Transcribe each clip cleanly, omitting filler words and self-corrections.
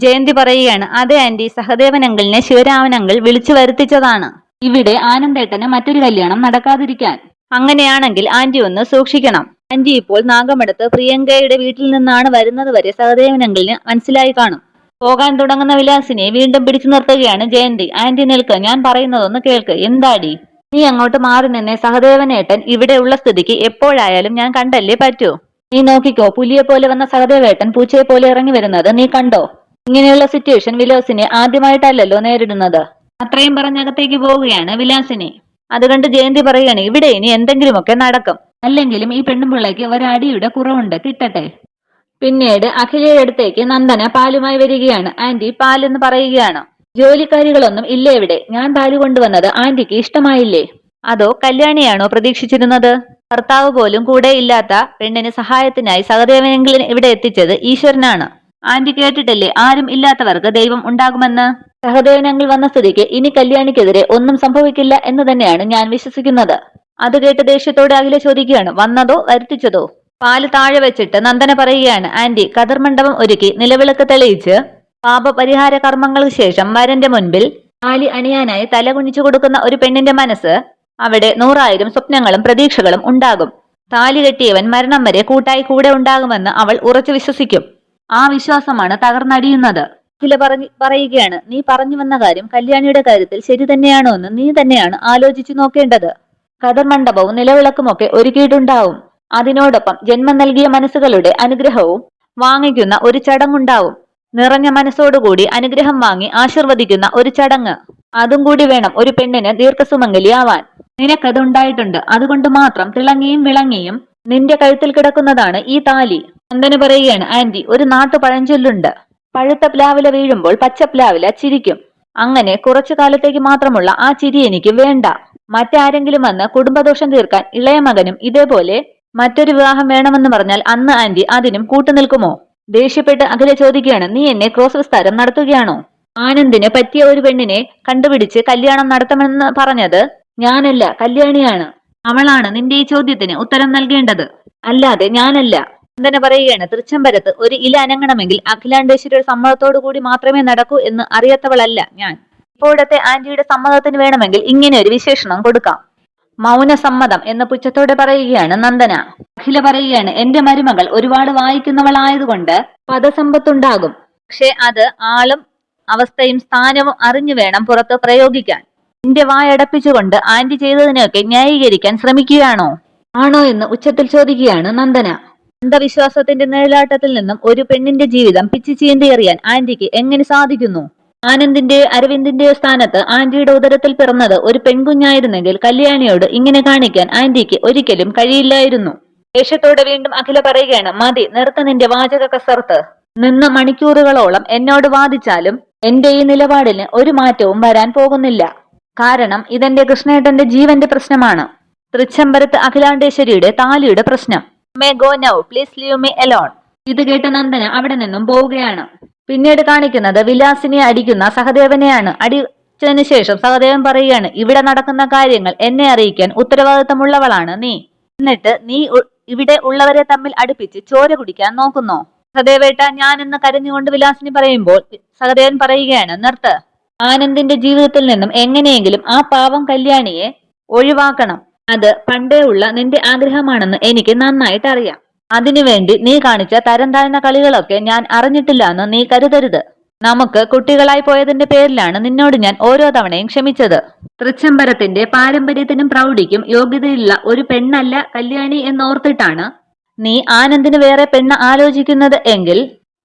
ജയന്തി പറയുകയാണ്, അതെ ആന്റി, സഹദേവൻ അങ്കിളിനെ ശിവരാമൻ അങ്കിൾ വിളിച്ചു വരുത്തിച്ചതാണ് ഇവിടെ ആനന്ദേട്ടന് മറ്റൊരു കല്യാണം നടക്കാതിരിക്കാൻ. അങ്ങനെയാണെങ്കിൽ ആന്റി ഒന്ന് സൂക്ഷിക്കണം. ആന്റി ഇപ്പോൾ നാഗമഠത്ത് പ്രിയങ്കയുടെ വീട്ടിൽ നിന്നാണ് വരുന്നത് വരെ സഹദേവൻ അങ്കിളിന് മനസ്സിലായി കാണും. പോകാൻ തുടങ്ങുന്ന വിലാസിനെ വീണ്ടും പിടിച്ചു നിർത്തുകയാണ് ജയന്തി. ആന്റി നിൽക്ക്, ഞാൻ പറയുന്നതൊന്ന് കേൾക്ക്. എന്താടി? നീ അങ്ങോട്ട് മാറി നിന്നെ. സഹദേവനേട്ടൻ ഇവിടെ ഉള്ള സ്ഥിതിക്ക് എപ്പോഴായാലും ഞാൻ കണ്ടല്ലേ പറ്റൂ. നീ നോക്കിക്കോ, പുലിയെ പോലെ വന്ന സഹദേവേട്ടൻ പൂച്ചയെ പോലെ ഇറങ്ങി വരുന്നത് നീ കണ്ടോ? ഇങ്ങനെയുള്ള സിറ്റുവേഷൻ വിലാസിനെ ആദ്യമായിട്ടല്ലല്ലോ നേരിടുന്നത്. അത്രയും പറഞ്ഞകത്തേക്ക് പോവുകയാണ് വിലാസിനെ. അതുകൊണ്ട് ജയന്തി പറയുകയാണ്, ഇവിടെ ഇനി എന്തെങ്കിലുമൊക്കെ നടക്കും. അല്ലെങ്കിലും ഈ പെണ്ണുപിള്ളയ്ക്ക് ഒരടിയുടെ കുറവുണ്ട്, കിട്ടട്ടെ. പിന്നീട് അഖിലയുടെ അടുത്തേക്ക് നന്ദന പാലുമായി വരികയാണ്. ആന്റി, പാലെന്ന് പറയുകയാണ്. ജോലിക്കാരികളൊന്നും ഇല്ലേ ഇവിടെ? ഞാൻ പാല് കൊണ്ടുവന്നത് ആന്റിക്ക് ഇഷ്ടമായില്ലേ? അതോ കല്യാണിയാണോ പ്രതീക്ഷിച്ചിരുന്നത്? ഭർത്താവ് പോലും കൂടെ ഇല്ലാത്ത പെണ്ണിന് സഹായത്തിനായി സഹദേവനെങ്കിലും ഇവിടെ എത്തിച്ചത് ഈശ്വരനാണ്. ആന്റി കേട്ടിട്ടില്ലേ, ആരും ഇല്ലാത്തവർക്ക് ദൈവം ഉണ്ടാകുമെന്ന്? സഹദേവനങ്ങൾ വന്ന സ്ഥിതിക്ക് ഇനി കല്യാണിക്കെതിരെ ഒന്നും സംഭവിക്കില്ല എന്ന് തന്നെയാണ് ഞാൻ വിശ്വസിക്കുന്നത്. അത് കേട്ട് ദേഷ്യത്തോടെ അഖില ചോദിക്കുകയാണ്, വന്നതോ വരുത്തിച്ചതോ? പാല് താഴെ വെച്ചിട്ട് നന്ദന പറയുകയാണ്, ആന്റി, കതിർമണ്ഡപം ഒരുക്കി നിലവിളക്ക് തെളിയിച്ച് പാപപരിഹാര കർമ്മങ്ങൾക്ക് ശേഷം വരന്റെ മുൻപിൽ താലി അണിയാനായി തല കുനിച്ചു കൊടുക്കുന്ന ഒരു പെണ്ണിന്റെ മനസ്സ് അവിടെ 100,000 സ്വപ്നങ്ങളും പ്രതീക്ഷകളും ഉണ്ടാകും. താലി കെട്ടിയവൻ മരണം വരെ കൂട്ടായി കൂടെ ഉണ്ടാകുമെന്ന് അവൾ ഉറച്ചു വിശ്വസിക്കും. ആ വിശ്വാസമാണ് തകർന്നടിയുന്നത്. അഖില പറയുകയാണ്, നീ പറഞ്ഞു വന്ന കാര്യം കല്യാണിയുടെ കാര്യത്തിൽ ശരി തന്നെയാണോ എന്ന് നീ തന്നെയാണ് ആലോചിച്ചു നോക്കേണ്ടത്. കതിർ മണ്ഡപവും നിലവിളക്കുമൊക്കെ ഒരുക്കിയിട്ടുണ്ടാവും. അതിനോടൊപ്പം ജന്മം നൽകിയ മനസ്സുകളുടെ അനുഗ്രഹവും വാങ്ങിക്കുന്ന ഒരു ചടങ്ങുണ്ടാവും. നിറഞ്ഞ മനസ്സോടുകൂടി അനുഗ്രഹം വാങ്ങി ആശീർവദിക്കുന്ന ഒരു ചടങ്ങ്. അതും കൂടി വേണം ഒരു പെണ്ണിന് ദീർഘസുമംഗലിയാവാൻ. നിനക്കതുണ്ടായിട്ടുണ്ട്. അതുകൊണ്ട് മാത്രം തിളങ്ങിയും വിളങ്ങിയും നിന്റെ കഴുത്തിൽ കിടക്കുന്നതാണ് ഈ താലി. നന്ദന പറയുകയാണ്, ആന്റി, ഒരു നാട്ടു പഴഞ്ചൊല്ലുണ്ട്, പഴുത്ത പ്ലാവില വീഴുമ്പോൾ പച്ച പ്ലാവില ചിരിക്കും. അങ്ങനെ കുറച്ചു കാലത്തേക്ക് മാത്രമുള്ള ആ ചിരി എനിക്ക് വേണ്ട. മറ്റാരെങ്കിലും വന്ന് കുടുംബദോഷം തീർക്കാൻ ഇളയ മകനും ഇതേപോലെ മറ്റൊരു വിവാഹം വേണമെന്ന് പറഞ്ഞാൽ അന്ന് ആന്റി അതിനും കൂട്ടുനിൽക്കുമോ? ദേഷ്യപ്പെട്ട് അഖില ചോദിക്കുകയാണ്, നീ എന്നെ ക്രോസ് വിസ്താരം നടത്തുകയാണോ? ആനന്ദിന് പറ്റിയ ഒരു പെണ്ണിനെ കണ്ടുപിടിച്ച് കല്യാണം നടത്തുമെന്ന് പറഞ്ഞത് ഞാനല്ല, കല്യാണിയാണ്. അവളാണ് നിന്റെ ഈ ചോദ്യത്തിന് ഉത്തരം നൽകേണ്ടത്, അല്ലാതെ ഞാനല്ല. നന്ദന പറയുകയാണ്, തൃച്ചംബരത്ത് ഒരു ഇല അനങ്ങണമെങ്കിൽ അഖിലാണ്ടേശ്വരിയുടെ സമ്മതത്തോടു കൂടി മാത്രമേ നടക്കൂ എന്ന് അറിയാത്തവളല്ല ഞാൻ. ഇപ്പോഴത്തെ ആന്റിയുടെ സമ്മതത്തിന് വേണമെങ്കിൽ ഇങ്ങനെ ഒരു വിശേഷണം കൊടുക്കാം. മൗനസമ്മതം എന്ന് പുച്ഛത്തോടെ പറയുകയാണ് നന്ദന. അഖില പറയുകയാണ്, എന്റെ മരുമകൾ ഒരുപാട് വായിക്കുന്നവളായതുകൊണ്ട് പദസമ്പത്തുണ്ടാകും. പക്ഷെ അത് ആളും അവസ്ഥയും സ്ഥാനവും അറിഞ്ഞു വേണം പുറത്ത് പ്രയോഗിക്കാൻ. എന്റെ വായടപ്പിച്ചുകൊണ്ട് ആന്റി ചെയ്തതിനെയൊക്കെ ന്യായീകരിക്കാൻ ശ്രമിക്കുകയാണോ? ആണോ എന്ന് ഉച്ചത്തിൽ ചോദിക്കുകയാണ് നന്ദന. അന്ധവിശ്വാസത്തിന്റെ നിഴലാട്ടത്തിൽ നിന്നും ഒരു പെണ്ണിന്റെ ജീവിതം പിച്ചി ചീന്തി എറിയാൻ ആന്റിക്ക് എങ്ങനെ സാധിക്കുന്നു? ആനന്ദിന്റെയോ അരവിന്ദിന്റെയോ സ്ഥാനത്ത് ആന്റിയുടെ ഉദരത്തിൽ പിറന്നത് ഒരു പെൺകുഞ്ഞായിരുന്നെങ്കിൽ കല്യാണിയോട് ഇങ്ങനെ കാണിക്കാൻ ആന്റിക്ക് ഒരിക്കലും കഴിയില്ലായിരുന്നു. ദേഷ്യത്തോടെ വീണ്ടും അഖില പറയുകയാണ്, മതി, നിർത്ത നിന്റെ വാചക കസർത്ത്. നിന്ന് മണിക്കൂറുകളോളം എന്നോട് വാദിച്ചാലും എന്റെ ഈ നിലപാടിന് ഒരു മാറ്റവും വരാൻ പോകുന്നില്ല. കാരണം ഇതെന്റെ കൃഷ്ണേട്ടന്റെ ജീവന്റെ പ്രശ്നമാണ്. തൃച്ചംബരത്ത് അഖിലാണ്ടേശ്വരിയുടെ താലിയുടെ പ്രശ്നം. May go now, please leave me alone. ഇത് കേട്ട നന്ദന അവിടെ നിന്നും പോവുകയാണ്. പിന്നീട് കാണിക്കുന്നത് വിലാസിനെ അടിക്കുന്ന സഹദേവനെയാണ്. അടിച്ചതിനു ശേഷം സഹദേവൻ പറയുകയാണ്, ഇവിടെ നടക്കുന്ന കാര്യങ്ങൾ എന്നെ അറിയിക്കാൻ ഉത്തരവാദിത്തമുള്ളവളാണ് നീ. എന്നിട്ട് നീ ഇവിടെ ഉള്ളവരെ തമ്മിൽ അടുപ്പിച്ച് ചോര കുടിക്കാൻ നോക്കുന്നോ? സഹദേവേട്ട, ഞാനെന്ന് കരഞ്ഞുകൊണ്ട് വിലാസിനി പറയുമ്പോൾ സഹദേവൻ പറയുകയാണ്, നിർത്ത്. ആനന്ദിന്റെ ജീവിതത്തിൽ നിന്നും എങ്ങനെയെങ്കിലും ആ പാവം കല്യാണിയെ ഒഴിവാക്കണം. അത് പണ്ടേ ഉള്ള നിന്റെ ആഗ്രഹമാണെന്ന് എനിക്ക് നന്നായിട്ട് അറിയാം. അതിനുവേണ്ടി നീ കാണിച്ച തരം താഴ്ന്ന കളികളൊക്കെ ഞാൻ അറിഞ്ഞിട്ടില്ല എന്ന് നീ കരുതരുത്. നമുക്ക് കുട്ടികളായി പോയതിന്റെ പേരിലാണ് നിന്നോട് ഞാൻ ഓരോ തവണയും ക്ഷമിച്ചത്. തൃച്ചംബരത്തിന്റെ പാരമ്പര്യത്തിനും പ്രൗഢിക്കും യോഗ്യതയുള്ള ഒരു പെണ്ണല്ല കല്യാണി എന്നോർത്തിട്ടാണ് നീ ആനന്ദിന് വേറെ പെണ്ണ് ആലോചിക്കുന്നത് എങ്കിൽ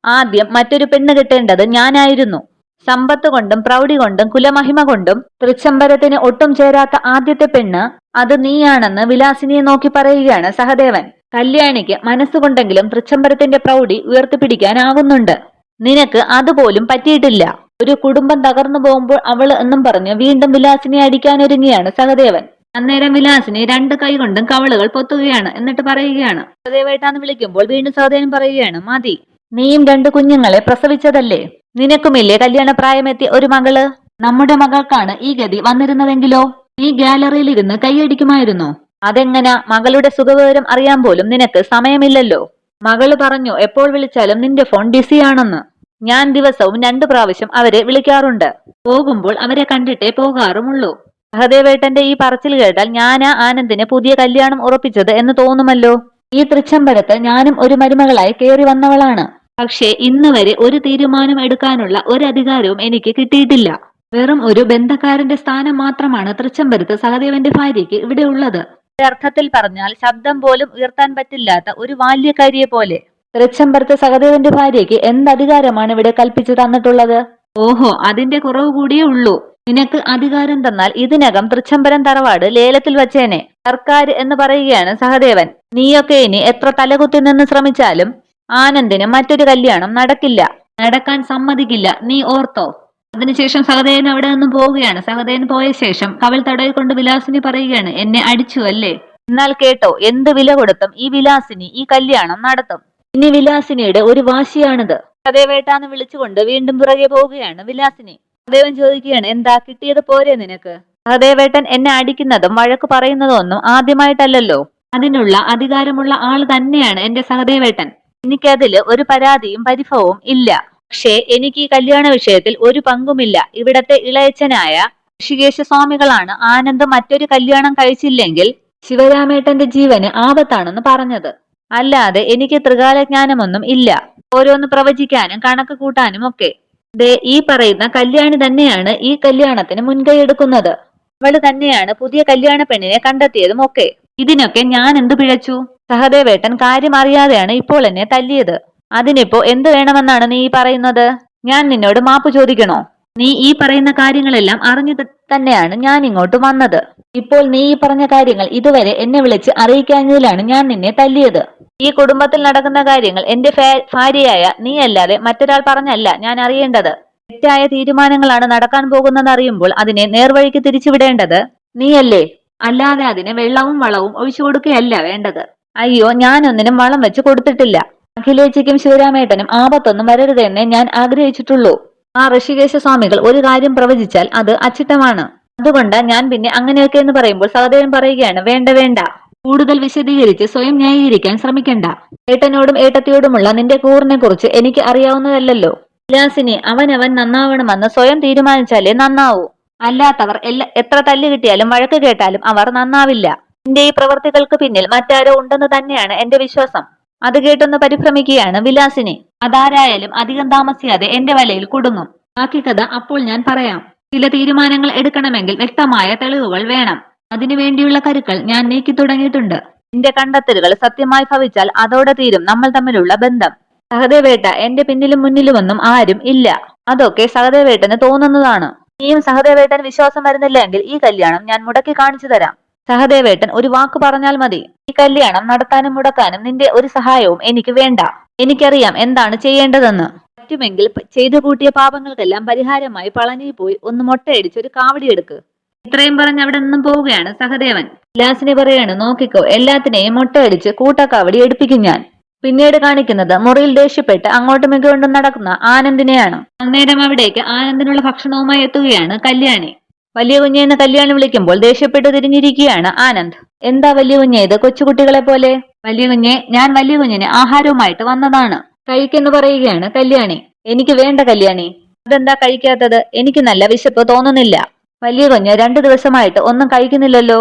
ആദ്യം മറ്റൊരു പെണ്ണ് കിട്ടേണ്ടത് ഞാനായിരുന്നു. സമ്പത്ത് കൊണ്ടും പ്രൗഢി കൊണ്ടും കുലമഹിമ കൊണ്ടും തൃച്ചംബരത്തിന് ഒട്ടും ചേരാത്ത ആദ്യത്തെ പെണ്ണ് അത് നീയാണെന്ന് വിലാസിനിയെ നോക്കി പറയുകയാണ് സഹദേവൻ. കല്യാണിക്ക് മനസ്സുകൊണ്ടെങ്കിലും തൃച്ചംബരത്തിന്റെ പ്രൗഢി ഉയർത്തിപ്പിടിക്കാനാകുന്നുണ്ട്. നിനക്ക് അതുപോലും പറ്റിയിട്ടില്ല. ഒരു കുടുംബം തകർന്നു പോകുമ്പോൾ അവള് എന്നും പറഞ്ഞ് വീണ്ടും വിലാസിനെ അടിക്കാനൊരുങ്ങിയാണ് സഹദേവൻ. അന്നേരം വിലാസിനി 2 കൈ കൊണ്ടും കവളുകൾ പൊത്തുകയാണ്. എന്നിട്ട് പറയുകയാണ്, സഹദേവേട്ടാന്ന് വിളിക്കുമ്പോൾ വീണ്ടും സഹദേവൻ പറയുകയാണ്, മതി, നീയും 2 കുഞ്ഞുങ്ങളെ പ്രസവിച്ചതല്ലേ? നിനക്കുമില്ലേ കല്യാണ പ്രായമെത്തിയ ഒരു മകള്? നമ്മുടെ മകൾക്കാണ് ഈ ഗതി വന്നിരുന്നതെങ്കിലോ നീ ഗാലറിയിലിരുന്ന് കൈയടിക്കുമായിരുന്നു. അതെങ്ങനാ? മകളുടെ സുഖവിവരം അറിയാൻ പോലും നിനക്ക് സമയമില്ലല്ലോ. മകള് പറഞ്ഞു എപ്പോൾ വിളിച്ചാലും നിന്റെ ഫോൺ ബിസിയാണെന്ന്. ഞാൻ ദിവസവും 2 പ്രാവശ്യം അവരെ വിളിക്കാറുണ്ട്. പോകുമ്പോൾ അവരെ കണ്ടിട്ടേ പോകാറുമുള്ളൂ. സഹദേവേട്ടന്റെ ഈ പറച്ചിൽ കേട്ടാൽ ഞാനാ ആനന്ദിന് പുതിയ കല്യാണം ഉറപ്പിച്ചത് എന്ന് തോന്നുമല്ലോ. ഈ തൃച്ചംബരത്ത് ഞാനും ഒരു മരുമകളായി കയറി വന്നവളാണ്. പക്ഷേ ഇന്ന് വരെ ഒരു തീരുമാനം എടുക്കാനുള്ള ഒരു അധികാരവും എനിക്ക് കിട്ടിയിട്ടില്ല. വെറും ഒരു ബന്ധക്കാരന്റെ സ്ഥാനം മാത്രമാണ് തൃച്ചംബരത്ത് സഹദേവന്റെ ഭാര്യയ്ക്ക് ഇവിടെ ഉള്ളത്. ഒരർത്ഥത്തിൽ പറഞ്ഞാൽ ശബ്ദം പോലും ഉയർത്താൻ പറ്റില്ലാത്ത ഒരു ബാല്യക്കാരിയെ പോലെ. തൃച്ചംബരത്ത് സഹദേവന്റെ ഭാര്യയ്ക്ക് എന്ത് അധികാരമാണ് ഇവിടെ കൽപ്പിച്ചു തന്നിട്ടുള്ളത്? ഓഹോ, അതിന്റെ കുറവ് കൂടിയേ ഉള്ളൂ. നിനക്ക് അധികാരം തന്നാൽ ഇതിനകം തൃച്ചംബരം തറവാട് ലേലത്തിൽ വച്ചേനെ. സർക്കാർ എന്ന് പറയുകയാണ് സഹദേവൻ. നീയൊക്കെ ഇനി എത്ര തലകുത്തി നിന്ന് ശ്രമിച്ചാലും ആനന്ദിന് മറ്റൊരു കല്യാണം നടക്കില്ല, നടക്കാൻ സമ്മതിക്കില്ല, നീ ഓർത്തോ. അതിനുശേഷം സഹദേവൻ അവിടെ നിന്നും പോവുകയാണ്. സഹദേവൻ പോയ ശേഷം കവൾ തടവിക്കൊണ്ട് വിലാസിനി പറയുകയാണ്, എന്നെ അടിച്ചു അല്ലേ? എന്നാൽ കേട്ടോ, എന്ത് വില കൊടുത്തും ഈ വിലാസിനി ഈ കല്യാണം നടത്തും. ഇനി വിലാസിനിയുടെ ഒരു വാശിയാണിത്. സഹദേവേട്ടാന്ന് വിളിച്ചുകൊണ്ട് വീണ്ടും പുറകെ പോവുകയാണ് വിലാസിനി. സഹദേവൻ ചോദിക്കുകയാണ്, എന്താ, കിട്ടിയത് പോരെ നിനക്ക്? സഹദേവേട്ടൻ എന്നെ അടിക്കുന്നതും വഴക്ക് പറയുന്നതും ഒന്നും ആദ്യമായിട്ടല്ലല്ലോ. അതിനുള്ള അധികാരമുള്ള ആൾ തന്നെയാണ് എന്റെ സഹദേവേട്ടൻ. എനിക്കതില് ഒരു പരാതിയും പരിഭവവും ഇല്ല. പക്ഷേ എനിക്ക് ഈ കല്യാണ വിഷയത്തിൽ ഒരു പങ്കുമില്ല. ഇവിടത്തെ ഇളയച്ചനായ ഋഷികേശ സ്വാമികളാണ് ആനന്ദ് മറ്റൊരു കല്യാണം കഴിച്ചില്ലെങ്കിൽ ശിവരാമേട്ടന്റെ ജീവന് ആപത്താണെന്ന് പറഞ്ഞത്. അല്ലാതെ എനിക്ക് ത്രികാലജ്ഞാനമൊന്നും ഇല്ല, ഓരോന്ന് പ്രവചിക്കാനും കണക്ക് കൂട്ടാനും ഒക്കെ. ദേ ഈ പറയുന്ന കല്യാണി തന്നെയാണ് ഈ കല്യാണത്തിന് മുൻകൈ എടുക്കുന്നത്. അവള് തന്നെയാണ് പുതിയ കല്യാണ പെണ്ണിനെ കണ്ടെത്തിയതും ഒക്കെ. ഇതിനൊക്കെ ഞാൻ എന്തു പിഴച്ചു? സഹദേവേട്ടൻ കാര്യം അറിയാതെയാണ് ഇപ്പോൾ എന്നെ തല്ലിയത്. അതിനിപ്പോ എന്ത് വേണമെന്നാണ് നീ പറയുന്നത്? ഞാൻ നിന്നോട് മാപ്പ് ചോദിക്കണോ? നീ ഈ പറയുന്ന കാര്യങ്ങളെല്ലാം അറിഞ്ഞു തന്നെയാണ് ഞാൻ ഇങ്ങോട്ട് വന്നത്. ഇപ്പോൾ നീ ഈ പറഞ്ഞ കാര്യങ്ങൾ ഇതുവരെ എന്നെ വിളിച്ച് അറിയിക്കാഞ്ഞതിലാണ് ഞാൻ നിന്നെ തല്ലിയത്. ഈ കുടുംബത്തിൽ നടക്കുന്ന കാര്യങ്ങൾ എന്റെ ഭാര്യയായ നീ അല്ലാതെ മറ്റൊരാൾ പറഞ്ഞല്ല ഞാൻ അറിയേണ്ടത്. തെറ്റായ തീരുമാനങ്ങളാണ് നടക്കാൻ പോകുന്നത് അറിയുമ്പോൾ അതിനെ നേർവഴിക്ക് തിരിച്ചുവിടേണ്ടത് നീയല്ലേ, അല്ലാതെ അതിന് വെള്ളവും വളവും ഒഴിച്ചു കൊടുക്കുകയല്ല വേണ്ടത്. അയ്യോ, ഞാനൊന്നിനും വളം വെച്ച് കൊടുത്തിട്ടില്ല. അഖിലേച്ചിക്കും ശിവരാമേട്ടനും ആപത്തൊന്നും വരരുതെന്നേ ഞാൻ ആഗ്രഹിച്ചിട്ടുള്ളൂ. ആ ഋഷികേശ സ്വാമികൾ ഒരു കാര്യം പ്രവചിച്ചാൽ അത് അച്ചിട്ടമാണ്. അതുകൊണ്ട് ഞാൻ പിന്നെ അങ്ങനെയൊക്കെ എന്ന് പറയുമ്പോൾ സഹദേവൻ പറയുകയാണ്, വേണ്ട വേണ്ട, കൂടുതൽ വിശദീകരിച്ച് സ്വയം ന്യായീകരിക്കാൻ ശ്രമിക്കണ്ട. ഏട്ടനോടും ഏട്ടത്തിയോടുമുള്ള നിന്റെ കൂറിനെ കുറിച്ച് എനിക്ക് അറിയാവുന്നതല്ലോ. വിലാസിനി അവനവൻ നന്നാവണമെന്ന് സ്വയം തീരുമാനിച്ചാലേ നന്നാവൂ. അല്ലാത്തവർ എത്ര തല്ല് കിട്ടിയാലും വഴക്ക് കേട്ടാലും അവർ നന്നാവില്ല. നിന്റെ ഈ പ്രവർത്തികൾക്ക് പിന്നിൽ മറ്റാരോ ഉണ്ടെന്ന് തന്നെയാണ് എന്റെ വിശ്വാസം. അത് കേട്ടൊന്ന് പരിഭ്രമിക്കുകയാണ് വിലാസിനി. അതാരായാലും അധികം താമസിയാതെ എന്റെ വലയിൽ കുടുങ്ങും. ബാക്കി കഥ അപ്പോൾ ഞാൻ പറയാം. ചില തീരുമാനങ്ങൾ എടുക്കണമെങ്കിൽ വ്യക്തമായ തെളിവുകൾ വേണം. അതിനുവേണ്ടിയുള്ള കരുക്കൾ ഞാൻ നീക്കി തുടങ്ങിയിട്ടുണ്ട്. നിന്റെ കണ്ടെത്തലുകൾ സത്യമായി ഭവിച്ചാൽ അതോടെ തീരും നമ്മൾ തമ്മിലുള്ള ബന്ധം. സഹദേവേട്ട, എന്റെ പിന്നിലും മുന്നിലുമൊന്നും ആരും ഇല്ല. അതൊക്കെ സഹദേവേട്ടന് തോന്നുന്നതാണ്. നീയും സഹദേവേട്ടൻ വിശ്വാസം വരുന്നില്ലെങ്കിൽ ഈ കല്യാണം ഞാൻ മുടക്കി കാണിച്ചു തരാം. സഹദേവേട്ടൻ ഒരു വാക്ക് പറഞ്ഞാൽ മതി. ഈ കല്യാണം നടത്താനും മുടക്കാനും നിന്റെ ഒരു സഹായവും എനിക്ക് വേണ്ട. എനിക്കറിയാം എന്താണ് ചെയ്യേണ്ടതെന്ന്. പറ്റുമെങ്കിൽ ചെയ്തു കൂട്ടിയ പാപങ്ങൾക്കെല്ലാം പരിഹാരമായി പളനി പോയി ഒന്ന് മൊട്ടയടിച്ച് ഒരു കാവടി എടുക്ക്. ഇത്രയും പറഞ്ഞ് അവിടെ നിന്നും പോവുകയാണ് സഹദേവൻ. വിലാസിനെ പറയാണ്, നോക്കിക്കോ, എല്ലാത്തിനെയും മൊട്ടയടിച്ച് കൂട്ടക്കാവടി എടുപ്പിക്കും ഞാൻ. പിന്നീട് കാണിക്കുന്നത് മുറിയിൽ ദേഷ്യപ്പെട്ട് അങ്ങോട്ടും ഇങ്ങോട്ടും നടക്കുന്ന ആനന്ദിനെയാണ്. അന്നേരം അവിടേക്ക് ആനന്ദിനുള്ള ഭക്ഷണവുമായി എത്തുകയാണ് കല്യാണി. വലിയ കുഞ്ഞെന്ന് കല്യാണി വിളിക്കുമ്പോൾ ദേഷ്യപ്പെട്ട് തിരിഞ്ഞിരിക്കുകയാണ് ആനന്ദ്. എന്താ വലിയ കുഞ്ഞെ ഇത്, കൊച്ചുകുട്ടികളെ പോലെ? വലിയ കുഞ്ഞെ, ഞാൻ വലിയ കുഞ്ഞിന് ആഹാരവുമായിട്ട് വന്നതാണ്, കഴിക്കെന്ന് പറയുകയാണ് കല്യാണി. എനിക്ക് വേണ്ട കല്യാണി. അതെന്താ കഴിക്കാത്തത്? എനിക്ക് നല്ല വിശപ്പ് തോന്നുന്നില്ല. വലിയ കുഞ്ഞ് 2 ദിവസമായിട്ട് ഒന്നും കഴിക്കുന്നില്ലല്ലോ.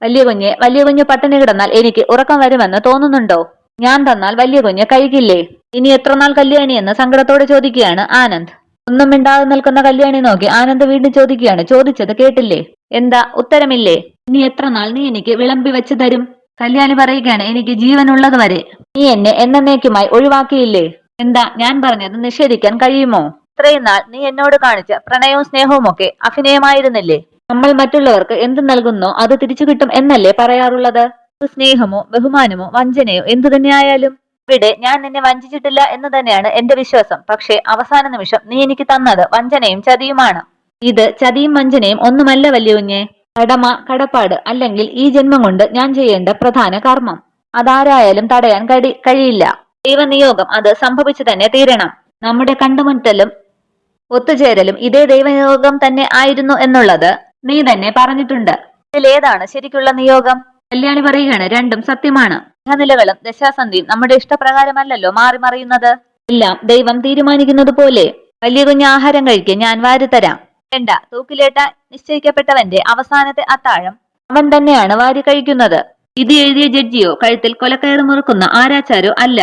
വലിയ കുഞ്ഞ് പട്ടിണി കിടന്നാൽ എനിക്ക് ഉറക്കം വരുമെന്ന് തോന്നുന്നുണ്ടോ? ഞാൻ തന്നാൽ വലിയ കുഞ്ഞ് കഴിക്കില്ലേ? ഇനി എത്ര നാൾ കല്യാണി എന്ന് സങ്കടത്തോടെ ചോദിക്കുകയാണ് ആനന്ദ്. ഒന്നും മിണ്ടാതെ നിൽക്കുന്ന കല്യാണി നോക്കി ആനന്ദ് വീണ്ടും ചോദിക്കുകയാണ്, ചോദിച്ചത് കേട്ടില്ലേ? എന്താ ഉത്തരമില്ലേ? ഇനി എത്ര നാൾ നീ എനിക്ക് വിളമ്പി വെച്ച് തരും? കല്യാണി പറയുകയാണ്, എനിക്ക് ജീവനുള്ളത് വരെ. നീ എന്നെ എന്നേക്കുമായി ഒഴിവാക്കിയില്ലേ? എന്താ ഞാൻ പറഞ്ഞത് നിഷേധിക്കാൻ കഴിയുമോ? ഇത്രയും നാൾ നീ എന്നോട് കാണിച്ച പ്രണയവും സ്നേഹവും ഒക്കെ അഭിനയമായിരുന്നില്ലേ? നമ്മൾ മറ്റുള്ളവർക്ക് എന്ത് നൽകുന്നോ അത് തിരിച്ചു കിട്ടും എന്നല്ലേ പറയാറുള്ളത്? സ്നേഹമോ ബഹുമാനമോ വഞ്ചനയോ എന്തു തന്നെയായാലും ഇവിടെ ഞാൻ നിന്നെ വഞ്ചിച്ചിട്ടില്ല എന്ന് തന്നെയാണ് എന്റെ വിശ്വാസം. പക്ഷേ അവസാന നിമിഷം നീ എനിക്ക് തന്നത് വഞ്ചനയും ചതിയുമാണ്. ഇത് ചതിയും വഞ്ചനയും ഒന്നുമല്ല വലിയ കുഞ്ഞെ. കടമ, കടപ്പാട്, അല്ലെങ്കിൽ ഈ ജന്മം കൊണ്ട് ഞാൻ ചെയ്യേണ്ട പ്രധാന കർമ്മം. അതാരായാലും തടയാൻ കഴിയില്ല. ദൈവനിയോഗം അത് സംഭവിച്ചു തന്നെ തീരണം. നമ്മുടെ കണ്ടുമുട്ടലും ഒത്തുചേരലും ഇതേ ദൈവനിയോഗം തന്നെ ആയിരുന്നു എന്നുള്ളത് നീ തന്നെ പറഞ്ഞിട്ടുണ്ട്. ഇതിലേതാണ് ശരിക്കുള്ള നിയോഗം? കല്യാണി പറയുകയാണ്, രണ്ടും സത്യമാണ്. ഗ്രഹനിലകളും ദശാസന്ധിയും നമ്മുടെ ഇഷ്ടപ്രകാരമല്ലല്ലോ മാറി മറിയുന്നത്. എല്ലാം ദൈവം തീരുമാനിക്കുന്നത് പോലെ. വലിയ കുഞ്ഞ് ആഹാരം കഴിക്കാൻ ഞാൻ വാരിത്തരാം. വേണ്ട, തൂക്കിലേട്ട നിശ്ചയിക്കപ്പെട്ടവന്റെ അവസാനത്തെ അത്താഴം അവൻ തന്നെയാണ് വാരി കഴിക്കുന്നത്. ഇത് എഴുതിയ ജഡ്ജിയോ കഴുത്തിൽ കൊലക്കയറ് മുറുക്കുന്ന ആരാച്ചാരോ അല്ല.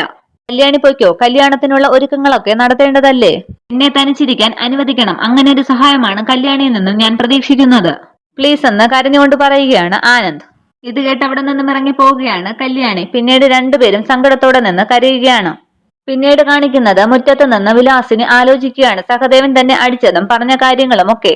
കല്യാണി പൊയ്ക്കോ, കല്യാണത്തിനുള്ള ഒരുക്കങ്ങളൊക്കെ നടത്തേണ്ടതല്ലേ. എന്നെ തനിച്ചിരിക്കാൻ അനുവദിക്കണം. അങ്ങനെ ഒരു സഹായമാണ് കല്യാണിയിൽ നിന്നും ഞാൻ പ്രതീക്ഷിക്കുന്നത്. പ്ലീസ് എന്ന് കരഞ്ഞുകൊണ്ട് പറയുകയാണ് ആനന്ദ്. ഇത് കേട്ട് അവിടെ നിന്നും ഇറങ്ങി പോവുകയാണ് കല്യാണി. പിന്നീട് രണ്ടുപേരും സങ്കടത്തോടെ നിന്ന് കരയുകയാണ്. പിന്നീട് കാണിക്കുന്നത് മുറ്റത്ത് നിന്ന് വിലാസിനി ആലോചിക്കുകയാണ് സഹദേവൻ തന്നെ അടിച്ചതും പറഞ്ഞ കാര്യങ്ങളും ഒക്കെ.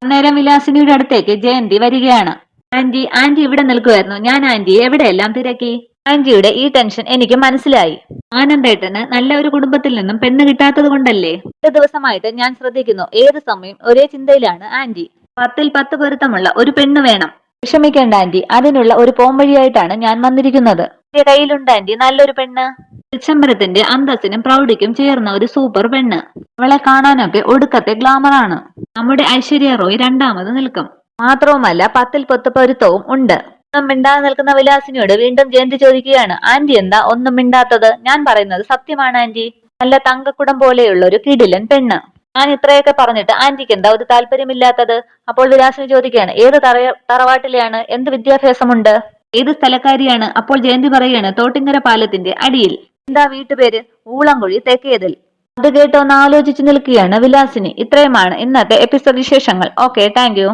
അന്നേരം വിലാസിനിയുടെ അടുത്തേക്ക് ജയന്തി വരികയാണ്. ആന്റി, ആന്റി ഇവിടെ നിൽക്കുമായിരുന്നു. ഞാൻ ആന്റിയെ എവിടെയെല്ലാം തിരക്കി. ആന്റിയുടെ ഈ ടെൻഷൻ എനിക്ക് മനസ്സിലായി. ആനന്ദേട്ടന് നല്ല ഒരു കുടുംബത്തിൽ നിന്നും പെണ്ണ് കിട്ടാത്തത് കൊണ്ടല്ലേ. 2 ദിവസമായിട്ട് ഞാൻ ശ്രദ്ധിക്കുന്നു. ഏത് സമയം ഒരേ ചിന്തയിലാണ് ആന്റി. 10ൽ 10 പൊരുത്തമുള്ള ഒരു പെണ്ണ് വേണം. വിഷമിക്കേണ്ട ആന്റി, അതിനുള്ള ഒരു പോംവഴിയായിട്ടാണ് ഞാൻ വന്നിരിക്കുന്നത്. എന്റെ കയ്യിലുണ്ട് ആന്റി നല്ലൊരു പെണ്ണ്. ചിദംബരത്തിന്റെ അന്തസ്സിനും പ്രൗഢിക്കും ചേർന്ന ഒരു സൂപ്പർ പെണ്ണ്. അവളെ കാണാനൊക്കെ ഒടുക്കത്തെ ഗ്ലാമറാണ്. നമ്മുടെ ഐശ്വര്യ റോയ് രണ്ടാമത് നിൽക്കും. മാത്രവുമല്ല 10ൽ 10 പൊരുത്തവും ഉണ്ട്. ഒന്നും മിണ്ടാതെ നിൽക്കുന്ന വിലാസിനിയോട് വീണ്ടും ജയന്തി ചോദിക്കുകയാണ്, ആന്റി എന്താ ഒന്നും മിണ്ടാത്തത്? ഞാൻ പറയുന്നത് സത്യമാണ് ആന്റി. നല്ല തങ്കക്കുടം പോലെയുള്ള ഒരു കിടിലൻ പെണ്ണ്. ഞാൻ ഇത്രയൊക്കെ പറഞ്ഞിട്ട് ആന്റിക്ക് എന്താ ഒരു താല്പര്യമില്ലാത്തത്? അപ്പോൾ വിലാസിനി ചോദിക്കുകയാണ്, ഏത് തറവാട്ടിലെയാണ്? എന്ത് വിദ്യാഭ്യാസമുണ്ട്? ഏത് സ്ഥലക്കാരിയാണ്? അപ്പോൾ ജയന്തി പറയുകയാണ്, തോട്ടിങ്കര പാലത്തിന്റെ അടിയിൽ. എന്താ വീട്ടുപേര്? ഊളംകുഴി തെക്കേതിൽ. അത് കേട്ട് ഒന്ന് ആലോചിച്ച് നിൽക്കുകയാണ് വിലാസിനി. ഇത്രയുമാണ് ഇന്നത്തെ എപ്പിസോഡ് വിശേഷങ്ങൾ. Okay, thank you.